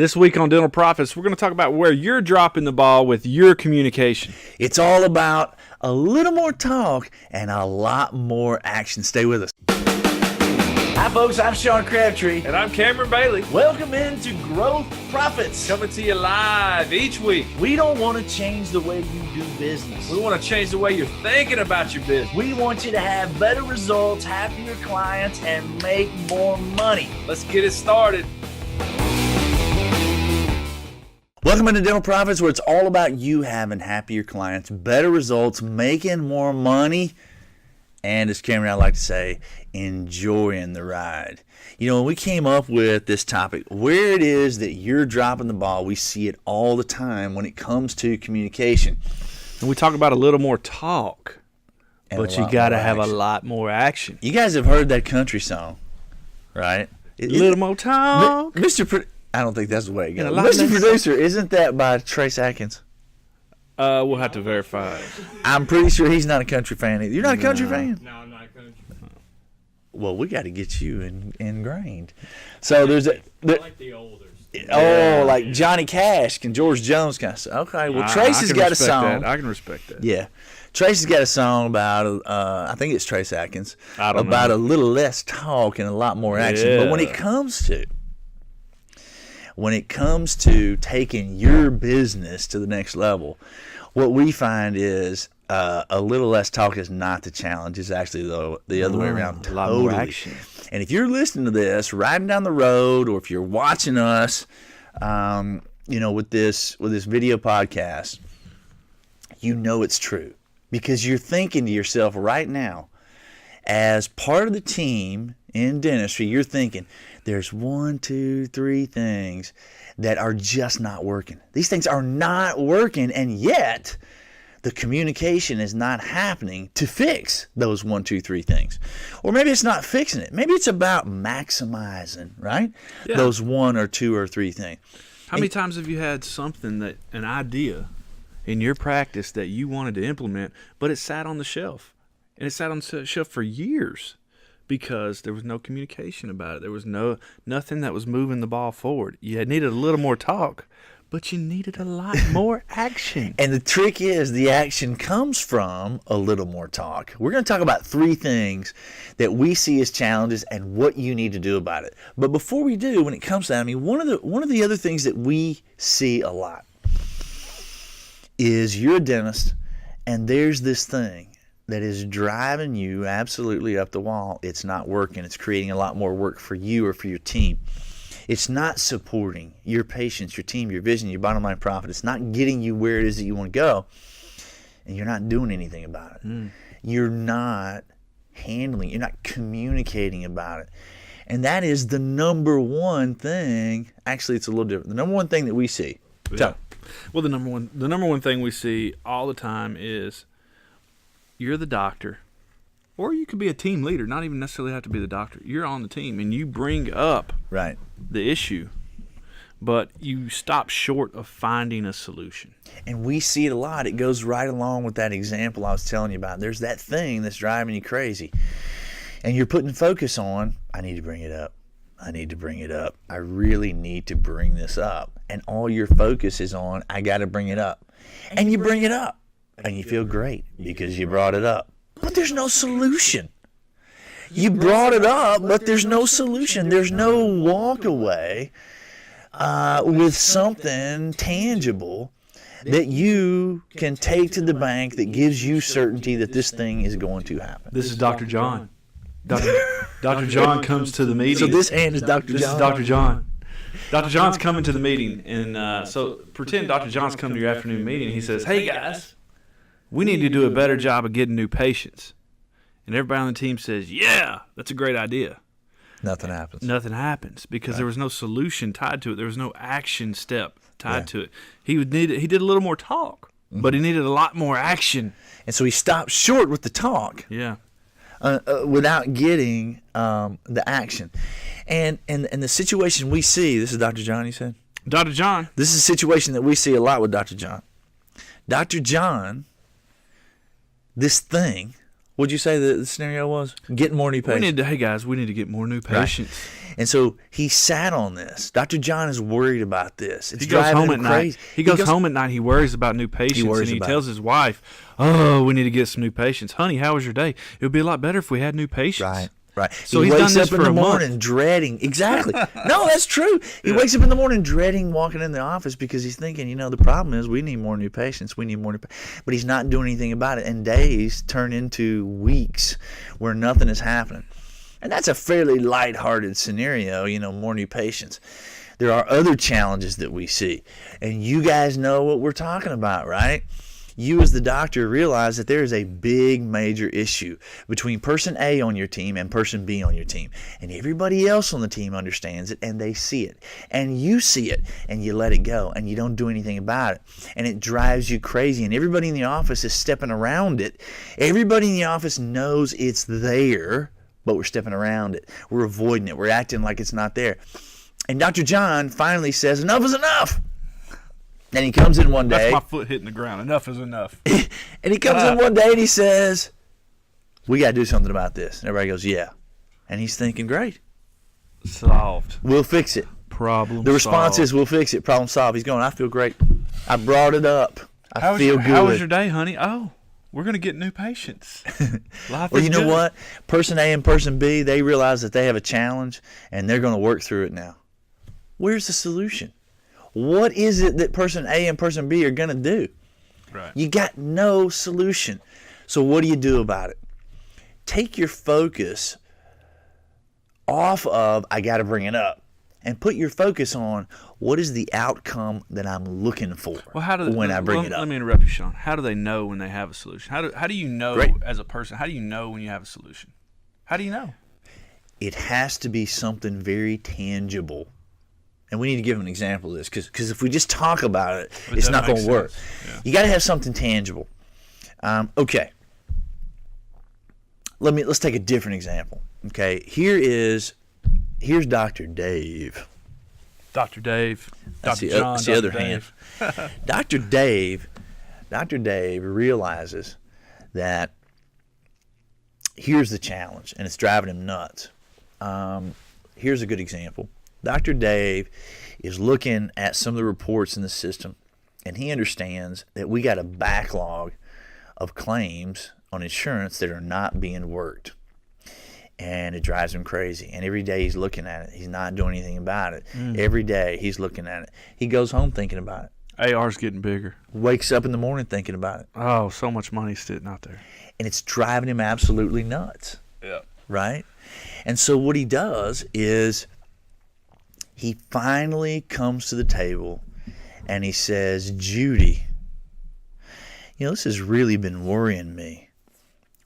This week on Dental Profits, we're going to talk about where you're dropping the ball with your communication. It's all about a little more talk and a lot more action. Stay with us. Hi, folks. I'm Sean Crabtree. And I'm Cameron Bailey. Welcome into Growth Profits. Coming to you live each week. We don't want to change the way you do business. We want to change the way you're thinking about your business. We want you to have better results, happier clients, and make more money. Let's get it started. Welcome into Dental Profits, where it's all about you having happier clients, better results, making more money, and as Cameron and I like to say, enjoying the ride. You know, when we came up with this topic, where it is that you're dropping the ball, we see it all the time when it comes to communication. And we talk about a little more talk, but you got to have a lot more action. You guys have heard that country song, right? A little more talk. I don't think that's the way it goes. Mr. Producer, isn't that by Trace Atkins? We'll have to verify. I'm pretty sure he's not a country fan either. You're not a country fan? No, I'm not a country fan. Well, we got to get you ingrained. So there's I like the older stuff. Like Johnny Cash and George Jones kind of stuff. Okay, well, Trace has got a song. I can respect that. Yeah. Trace has got a song about, I think it's Trace Atkins, a about little less talk and a lot more action. Yeah. But when it comes to taking your business to the next level, what we find is a little less talk is not the challenge. It's actually the other way around. A lot more action. And if you're listening to this, riding down the road, or if you're watching us, with this video podcast, you know it's true. Because you're thinking to yourself right now, as part of the team in dentistry, you're thinking, there's 1, 2, 3 things that are just not working. These things are not working, and yet the communication is not happening to fix those 1, 2, 3 things. Or maybe it's not fixing it. Maybe it's about maximizing, right? Yeah. Those 1 or 2 or 3 things. How many times have you had something an idea in your practice that you wanted to implement, but it sat on the shelf? And it sat on the shelf for years because there was no communication about it. There was nothing that was moving the ball forward. You needed a little more talk, but you needed a lot more action. And the trick is the action comes from a little more talk. We're going to talk about 3 things that we see as challenges and what you need to do about it. But before we do, when it comes to that, one of the other things that we see a lot is you're a dentist, and there's this thing that is driving you absolutely up the wall. It's not working. It's creating a lot more work for you or for your team. It's not supporting your patients, your team, your vision, your bottom line profit. It's not getting you where it is that you want to go, and you're not doing anything about it. You're not handling, you're not communicating about it. And that is the number one thing. Actually, it's a little different. The number one thing that we see. Yeah. Well, the number one thing we see all the time is you're the doctor, or you could be a team leader, not even necessarily have to be the doctor. You're on the team, and you bring up the issue, but you stop short of finding a solution. And we see it a lot. It goes right along with that example I was telling you about. There's that thing that's driving you crazy, and you're putting focus on, I need to bring it up. I need to bring it up. I really need to bring this up. And all your focus is on, I got to bring it up. And you bring it up. And you feel great because you brought it up. But there's no solution. You brought it up, but there's no solution. There's no walk away with something tangible that you can take to the bank that gives you certainty that this thing is going to happen. This is Dr. John. Dr. John comes to the meeting. So this hand is Dr. John. This is Dr. John. Dr. John's coming to the meeting, and so pretend Dr. John's coming to your afternoon meeting, and he says, hey, guys, we need to do a better job of getting new patients. And everybody on the team says, yeah, that's a great idea. Nothing happens. Nothing happens because there was no solution tied to it. There was no action step tied to it. He did a little more talk, but he needed a lot more action. And so he stopped short with the talk. Yeah. Without getting the action. And the situation we see, this is Dr. John, you said? Dr. John. This is a situation that we see a lot with Dr. John. Dr. John, this thing What'd you say the scenario was? Getting more new patients. Hey guys, we need to get more new patients. And so he sat on this. Dr. John is worried about this. It's He goes driving home him at crazy. night. He goes home at night. He worries about new patients, worries and he about tells his wife, "Oh, we need to get some new patients, honey. How was your day? It would be a lot better if we had new patients." Right. So he he's wakes done this up in for the a month. morning dreading. Exactly. No, that's true. He wakes up in the morning dreading walking in the office because he's thinking, the problem is we need more new patients. We need more new but he's not doing anything about it. And days turn into weeks where nothing is happening. And that's a fairly lighthearted scenario, more new patients. There are other challenges that we see. And you guys know what we're talking about, right? You as the doctor realize that there is a big major issue between person A on your team and person B on your team. And everybody else on the team understands it and they see it. And you see it and you let it go and you don't do anything about it. And it drives you crazy. And everybody in the office is stepping around it. Everybody in the office knows it's there, but we're stepping around it. We're avoiding it. We're acting like it's not there. And Dr. John finally says, enough is enough. And he comes in one day. That's my foot hitting the ground. Enough is enough. And he comes in one day and he says, we got to do something about this. And everybody goes, yeah. And he's thinking, great. Solved. We'll fix it. Problem The response solved. is, we'll fix it. Problem solved. He's going, I feel great. I brought it up. I feel good. How was your day, honey? Oh, we're going to get new patients. Life Well, is you know good. what? Person A and person B, they realize that they have a challenge and they're going to work through it now. Where's the solution? What is it that person A and person B are going to do? Right. You got no solution. So what do you do about it? Take your focus off of, I got to bring it up, and put your focus on what is the outcome that I'm looking for Well, how do when I bring it up. Let me interrupt you, Sean. How do they know when they have a solution? How do you know Great. as a person? How do you know when you have a solution? How do you know? It has to be something very tangible. And we need to give an example of this because if we just talk about it, But it's that not going makes to work. sense. Yeah. You got to have something tangible. Okay. Let's take a different example. Okay. Here's Dr. Dave. Dr. Dave. That's Dr. the, John. that's the Dr. other Dave. hand. Dr. Dave realizes that here's the challenge, and it's driving him nuts. Here's a good example. Dr. Dave is looking at some of the reports in the system, and he understands that we got a backlog of claims on insurance that are not being worked. And it drives him crazy. And every day he's looking at it. He's not doing anything about it. Every day he's looking at it. He goes home thinking about it. AR's getting bigger. Wakes up in the morning thinking about it. Oh, so much money sitting out there. And it's driving him absolutely nuts. Yeah. Right? And so what he does is he finally comes to the table and he says, Judy, this has really been worrying me.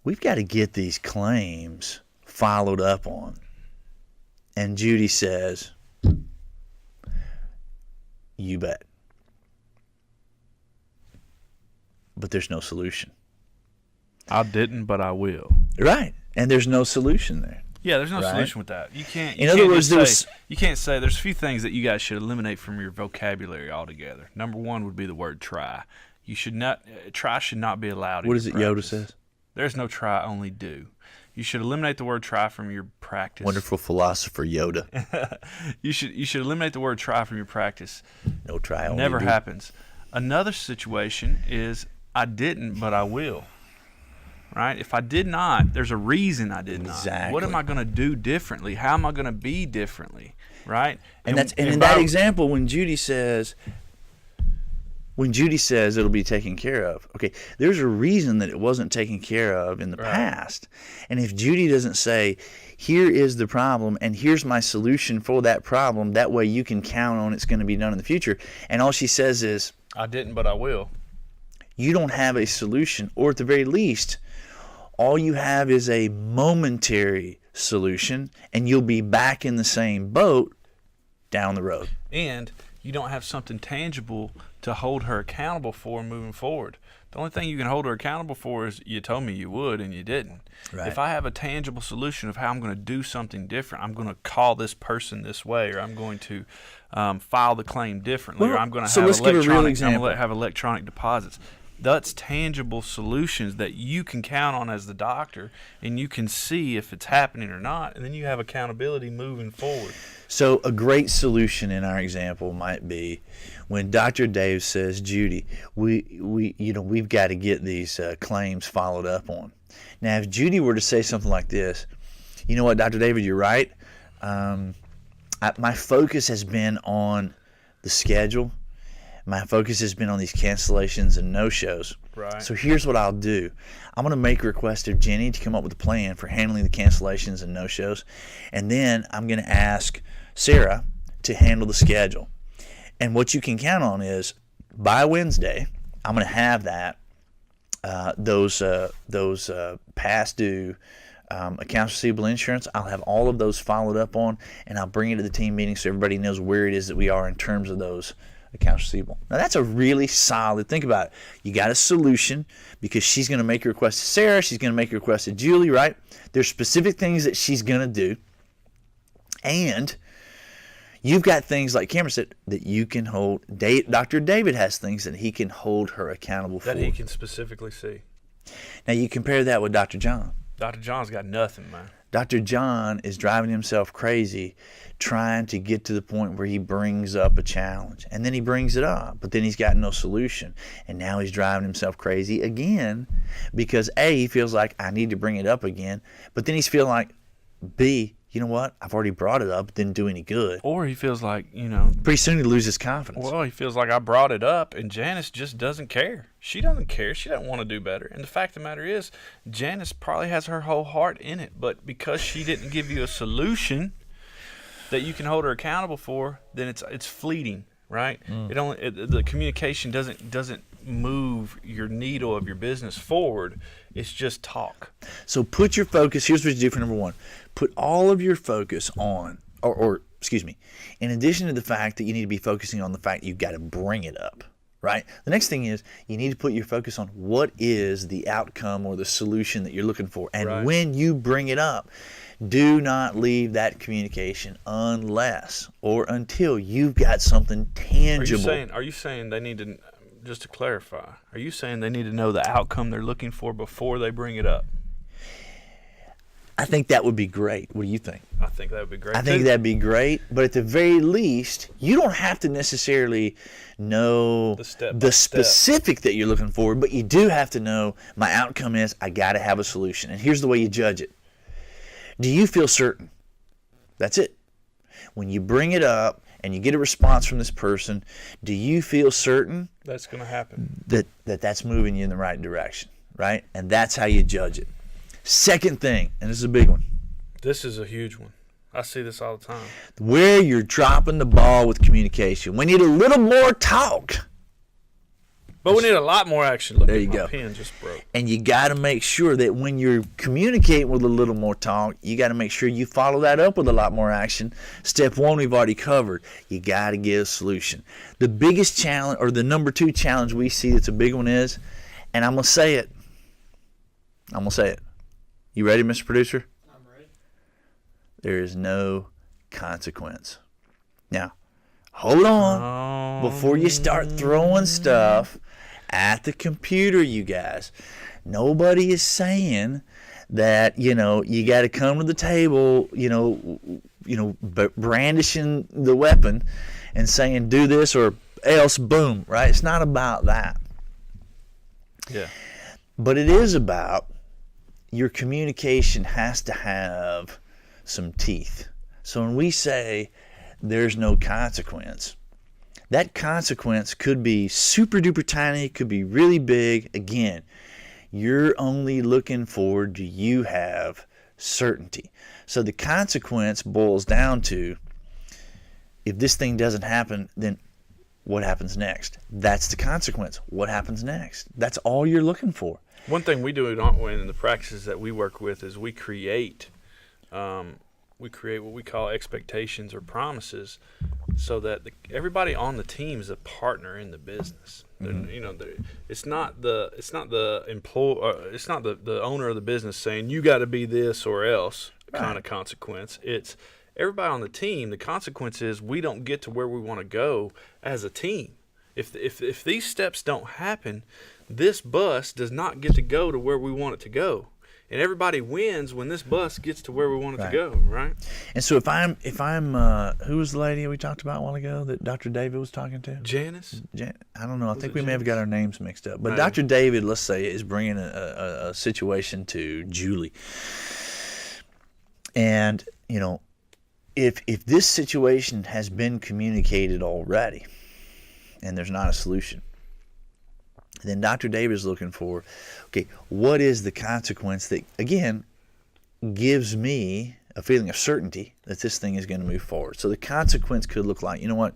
We've got to get these claims followed up on. And Judy says, you bet. But there's no solution. I didn't, but I will. Right. And there's no solution there. Yeah, there's no Right. solution with that. You can't. In other words, you can't say there's a few things that you guys should eliminate from your vocabulary altogether. Number one would be the word try. You should not try should not be allowed. What is it Yoda says? There's no try, only do. You should eliminate the word try from your practice. Wonderful philosopher Yoda. You should eliminate the word try from your practice. No try, only Never do. happens. Another situation is I didn't, but I will. Right? If I did not, there's a reason I did not. Exactly. What am I going to do differently? How am I going to be differently? Right? And in that example, when Judy says it'll be taken care of, okay, there's a reason that it wasn't taken care of in the past. And if Judy doesn't say, here is the problem and here's my solution for that problem, that way you can count on it's going to be done in the future, and all she says is, I didn't, but I will. You don't have a solution, or at the very least, all you have is a momentary solution, and you'll be back in the same boat down the road. And you don't have something tangible to hold her accountable for moving forward. The only thing you can hold her accountable for is you told me you would and you didn't. Right. If I have a tangible solution of how I'm going to do something different, I'm going to call this person this way, or I'm going to file the claim differently, or I'm going to so let's give a real example. have electronic deposits. That's tangible solutions that you can count on as the doctor, and you can see if it's happening or not, and then you have accountability moving forward. So a great solution in our example might be when Dr. Dave says, Judy, we've got to get these claims followed up on. Now, if Judy were to say something like this, you know what, Dr. David, you're right. My focus has been on the schedule. My focus has been on these cancellations and no-shows. Right. So here's what I'll do. I'm going to make a request of Jenny to come up with a plan for handling the cancellations and no-shows. And then I'm going to ask Sarah to handle the schedule. And what you can count on is by Wednesday, I'm going to have that, those past due accounts receivable insurance, I'll have all of those followed up on, and I'll bring it to the team meeting so everybody knows where it is that we are in terms of those accounts receivable. Now that's a really solid, think about it. You got a solution because she's going to make a request to Sarah, she's going to make a request to Julie, right? There's specific things that she's going to do, and you've got things like Cameron said that you can hold. Dr. David has things that he can hold her accountable for. That he can specifically see. Now you compare that with Dr. John. Dr. John's got nothing, man. Dr. John is driving himself crazy trying to get to the point where he brings up a challenge. And then he brings it up, but then he's got no solution. And now he's driving himself crazy again because A, he feels like I need to bring it up again. But then he's feeling like B, you know what? I've already brought it up. It didn't do any good. Or he feels like, Pretty soon he loses confidence. well, he feels like I brought it up, and Janice just doesn't care. She doesn't care. She doesn't want to do better. And the fact of the matter is, Janice probably has her whole heart in it, but because she didn't give you a solution that you can hold her accountable for, then it's fleeting, right? The communication doesn't move your needle of your business forward. It's just talk. So put your focus, here's what you do for number one. Put all of your focus on, or excuse me, in addition to the fact that you need to be focusing on the fact you've got to bring it up, right? The next thing is you need to put your focus on what is the outcome or the solution that you're looking for. And Right. when you bring it up, do not leave that communication unless or until you've got something tangible. Are you saying they need to, just to clarify, are you saying they need to know the outcome they're looking for before they bring it up? I think that would be great. What do you think? I think that would be great. I think too. that'd be great, but at the very least, you don't have to necessarily know The step by the step. specific that you're looking for, but you do have to know my outcome is I got to have a solution. And here's the way you judge it. Do you feel certain? That's it. When you bring it up and you get a response from this person, do you feel certain That's going to happen. that's moving you in the right direction, right? And that's how you judge it. Second thing, and this is a big one, This is a huge one. I see this all the time. where you're dropping the ball with communication. We need a little more talk. But we need a lot more action. Look, There you my go. pen just broke. And you got to make sure that when you're communicating with a little more talk, you got to make sure you follow that up with a lot more action. Step one, we've already covered. You got to get a solution. The biggest challenge, or the number two challenge we see that's a big one is, and I'm going to say it. You ready, Mr. Producer? I'm ready. There is no consequence. Now, hold on before you start throwing stuff at the computer, you guys. Nobody is saying that, you got to come to the table, brandishing the weapon and saying do this or else, boom, right? It's not about that. Yeah. But it is about your communication has to have some teeth. So when we say there's no consequence, that consequence could be super duper tiny, could be really big. Again, you're only looking for, do you have certainty? So the consequence boils down to, if this thing doesn't happen, then what happens next? That's the consequence. What happens next? That's all you're looking for. One thing we do in the practices that we work with is we create what we call expectations or promises, so that everybody on the team is a partner in the business. It's not the owner of the business saying you got to be this or else kind of consequence. It's everybody on the team. The consequence is we don't get to where we want to go as a team. If these steps don't happen, this bus does not get to go to where we want it to go. And everybody wins when this bus gets to where we want it to go, right? And so if I'm who was the lady we talked about a while ago that Dr. David was talking to? Janice? I don't know. I think we may have got our names mixed up. But Maybe. Dr. David, let's say, is bringing a situation to Julie. And, you know, if this situation has been communicated already and there's not a solution, then Dr. David is looking for, okay, what is the consequence that, again, gives me a feeling of certainty that this thing is going to move forward. So the consequence could look like, you know what?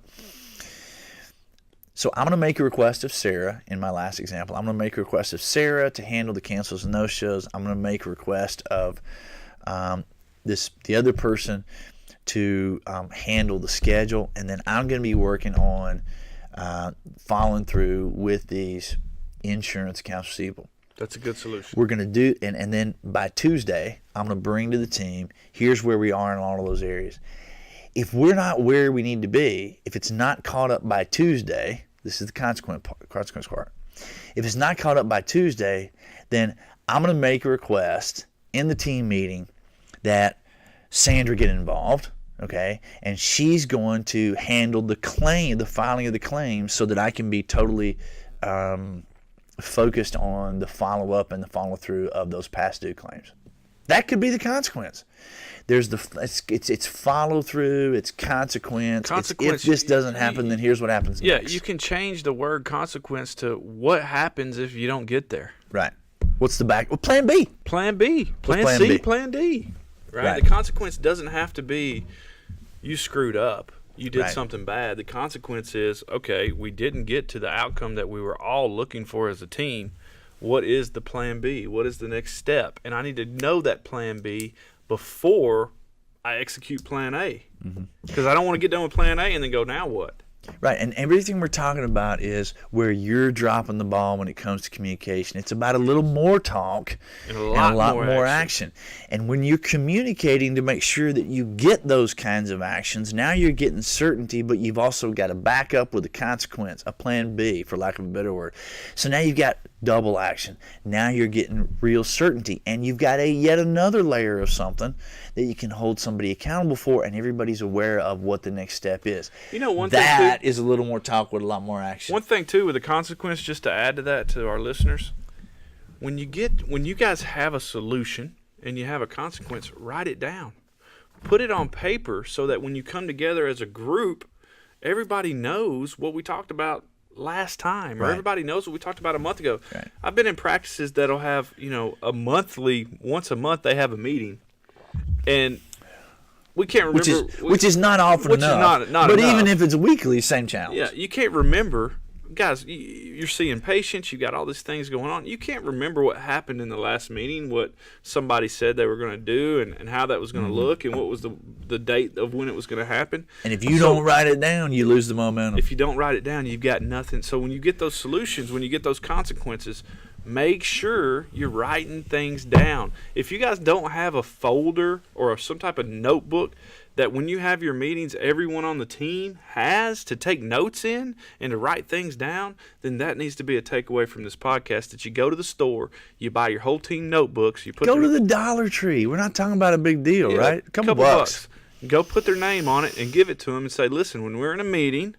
So I'm going to make a request of Sarah in my last example. I'm going to make a request of Sarah to handle the cancels and no-shows. I'm going to make a request of the other person to handle the schedule. And then I'm going to be working on following through with these insurance accounts receivable. That's a good solution. We're going to do, and then by Tuesday, I'm going to bring to the team, here's where we are in all of those areas. If we're not where we need to be, if it's not caught up by Tuesday, this is the consequence part. If it's not caught up by Tuesday, then I'm going to make a request in the team meeting that Sandra get involved, okay? And she's going to handle the filing of the claim so that I can be totally focused on the follow-up and the follow-through of those past due claims. That could be the consequence. There's it's follow-through, it's consequence. If this doesn't happen, then here's what happens next. You can change the word consequence to what happens if you don't get there. Right. What's the back? Well, plan B. Plan B. Plan Plan C, B? Plan D. Right. The consequence doesn't have to be you screwed up. You did Right. something bad. The consequence is, okay, we didn't get to the outcome that we were all looking for as a team. What is the plan B? What is the next step? And I need to know that plan B before I execute plan A. Because I don't want to get done with plan A and then go, now what? Right, and everything we're talking about is where you're dropping the ball when it comes to communication. It's about a little more talk And a lot more action. And when you're communicating to make sure that you get those kinds of actions, now you're getting certainty, but you've also got a backup with a consequence, a plan B, for lack of a better word. So now you've got double action. Now you're getting real certainty, and you've got yet another layer of something that you can hold somebody accountable for, and everybody's aware of what the next step is. You know, one that thing is a little more talk with a lot more action. One thing too with the consequence, just to add to that to our listeners, when you guys have a solution and you have a consequence, write it down. Put it on paper so that when you come together as a group, everybody knows what we talked about last time, or Right. everybody knows what we talked about a month ago. Right. I've been in practices that'll have, once a month they have a meeting, and we can't remember. Which is not often which is enough. not but enough. even if it's weekly, same challenge. Yeah, you can't remember. Guys, you're seeing patients. You got all these things going on. You can't remember what happened in the last meeting, what somebody said they were going to do, and how that was going to look, and what was the date of when it was going to happen. And if you don't write it down, you lose the momentum. If you don't write it down, you've got nothing. So when you get those solutions, when you get those consequences, make sure you're writing things down. If you guys don't have a folder or some type of notebook that when you have your meetings, everyone on the team has to take notes in and to write things down, then that needs to be a takeaway from this podcast, that you go to the store, you buy your whole team notebooks, you put Go to the Dollar Tree. We're not talking about a big deal, right? A couple bucks. Go put their name on it and give it to them and say, listen, when we're in a meeting,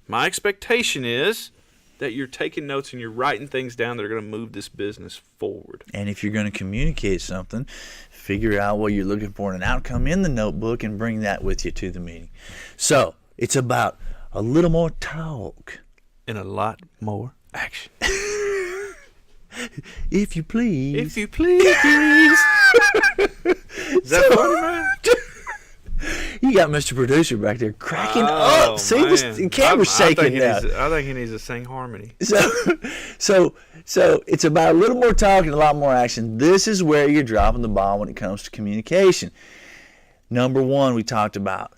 my expectation is that you're taking notes and you're writing things down that are going to move this business forward. And if you're going to communicate something, figure out what you're looking for in an outcome in the notebook and bring that with you to the meeting. So it's about a little more talk And a lot more action. if you please. If you please. Is that funny, man? You got Mr. Producer back there cracking Oh, up. See, man. the camera's shaking now. I think he needs to sing harmony. So it's about a little more talk and a lot more action. This is where you're dropping the ball when it comes to communication. Number one, we talked about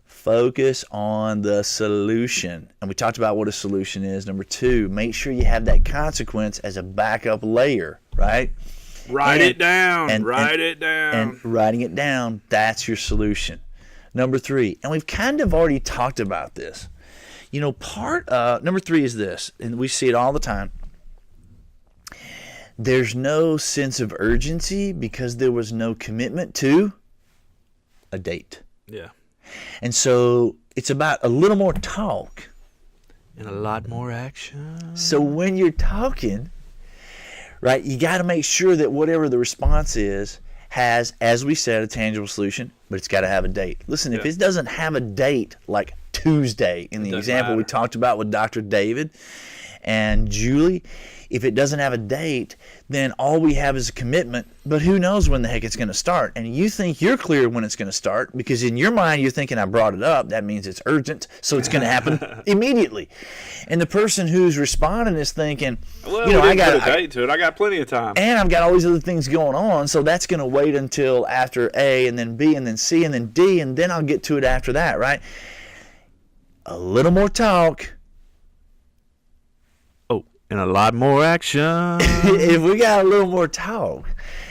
focus on the solution. And we talked about what a solution is. Number two, make sure you have that consequence as a backup layer, right? Write it down. And Write it down. And writing it down, that's your solution. Number three, and we've kind of already talked about this. Number 3 is this, and we see it all the time. There's no sense of urgency because there was no commitment to a date. Yeah. And so it's about a little more talk. And a lot more action. So when you're talking, right, you got to make sure that whatever the response is has, as we said, a tangible solution, but it's got to have a date. Listen, if it doesn't have a date like Tuesday in the example we talked about with Dr. David and Julie, if it doesn't have a date, then all we have is a commitment, but who knows when the heck it's going to start. And you think you're clear when it's going to start because in your mind you're thinking, I brought it up. That means it's urgent, so it's going to happen immediately. And the person who's responding is thinking, well, I got a date to it. I got plenty of time. And I've got all these other things going on, so that's going to wait until after A and then B and then C and then D, and then I'll get to it after that, right? A little more talk. And a lot more action. If we got a little more talk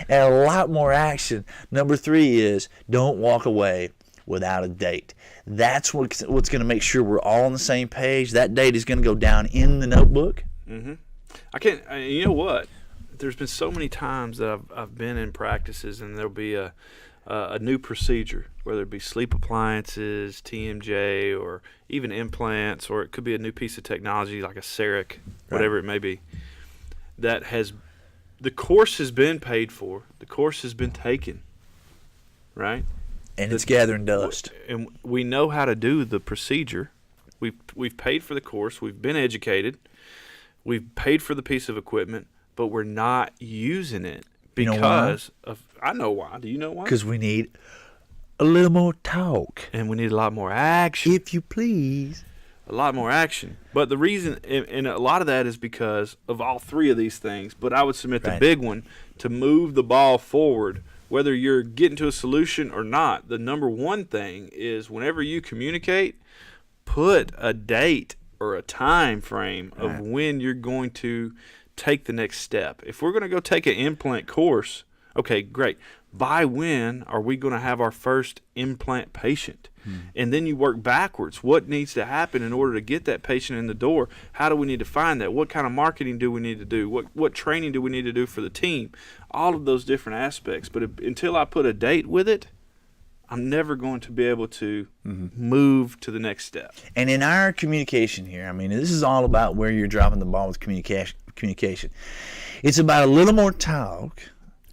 and a lot more action, number 3 is don't walk away without a date. That's what's going to make sure we're all on the same page. That date is going to go down in the notebook. Mm-hmm. You know what? There's been so many times that I've been in practices and there'll be a new procedure, whether it be sleep appliances, TMJ, or even implants, or it could be a new piece of technology like a CEREC, whatever it may be, that the course has been paid for, the course has been taken, right? And it's gathering dust. And we know how to do the procedure. We've paid for the course, we've been educated, we've paid for the piece of equipment, but we're not using it because of, I know why. Do you know why? Because we need a little more talk. And we need a lot more action. If you please. A lot more action. But the reason, and a lot of that is because of all 3 of these things, but I would submit the big one, to move the ball forward, whether you're getting to a solution or not, the number 1 thing is whenever you communicate, put a date or a time frame of when you're going to take the next step. If we're going to go take an implant course, okay, great. By when are we going to have our first implant patient? And then you work backwards. What needs to happen in order to get that patient in the door? How do we need to find that? What kind of marketing do we need to do? What training do we need to do for the team? All of those different aspects. But until I put a date with it, I'm never going to be able to move to the next step. And in our communication here, I mean, this is all about where you're dropping the ball with communication. It's about a little more talk.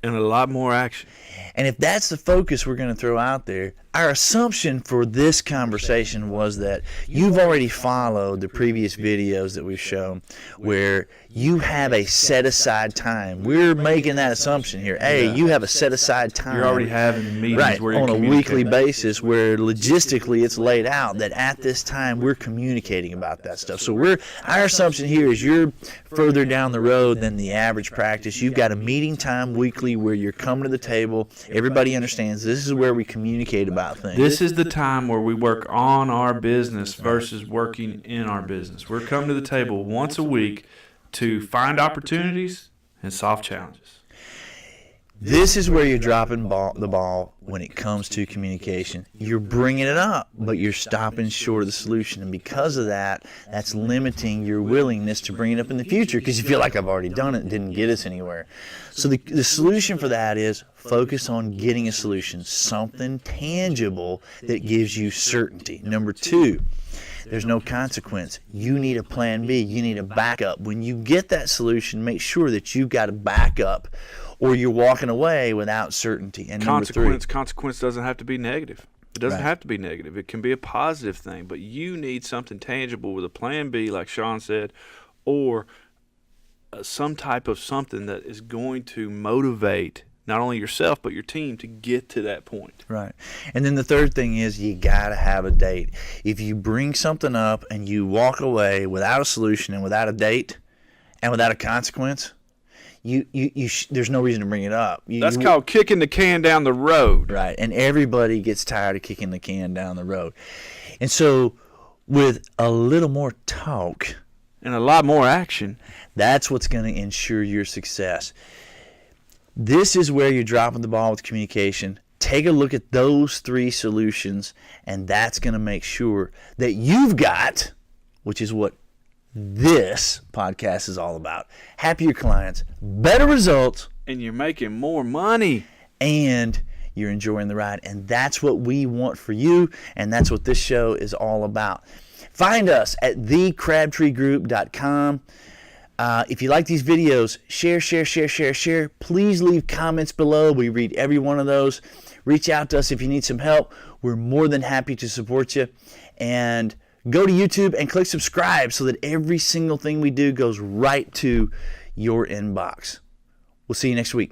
And a lot more action. And if that's the focus we're going to throw out there, our assumption for this conversation was that you've already followed the previous videos that we've shown where you have a set-aside time. We're making that assumption here. Hey, you have a set-aside time. You're already having meetings where you're on a weekly basis where logistically it's laid out that at this time we're communicating about that stuff. So our assumption here is you're further down the road than the average practice. You've got a meeting time weekly where you're coming to the table. Everybody understands this is where we communicate about things. This is the time where we work on our business versus working in our business. We're coming to the table once a week to find opportunities and solve challenges. This is where you're dropping the ball when it comes to communication. You're bringing it up, but you're stopping short of the solution. And because of that, that's limiting your willingness to bring it up in the future because you feel like I've already done it and didn't get us anywhere. So the solution for that is focus on getting a solution, something tangible that gives you certainty. Number 2, there's no consequence. You need a plan B. You need a backup. When you get that solution, make sure that you've got a backup or you're walking away without certainty. And consequence doesn't have to be negative. It doesn't have to be negative. It can be a positive thing, but you need something tangible with a plan B, like Sean said, or some type of something that is going to motivate not only yourself but your team to get to that point. Right. And then the third thing is you got to have a date. If you bring something up and you walk away without a solution and without a date and without a consequence, there's no reason to bring it up. That's called kicking the can down the road. Right. And everybody gets tired of kicking the can down the road. And so with a little more talk and a lot more action, that's what's going to ensure your success. This is where you're dropping the ball with communication. Take a look at those 3 solutions, and that's going to make sure that you've got which is what this podcast is all about. Happier clients, better results, And you're making more money. and you're enjoying the ride. And that's what we want for you, and that's what this show is all about. Find us at thecrabtreegroup.com. If you like these videos, share. Please leave comments below. We read every one of those. Reach out to us if you need some help. We're more than happy to support you. And go to YouTube and click subscribe so that every single thing we do goes right to your inbox. We'll see you next week.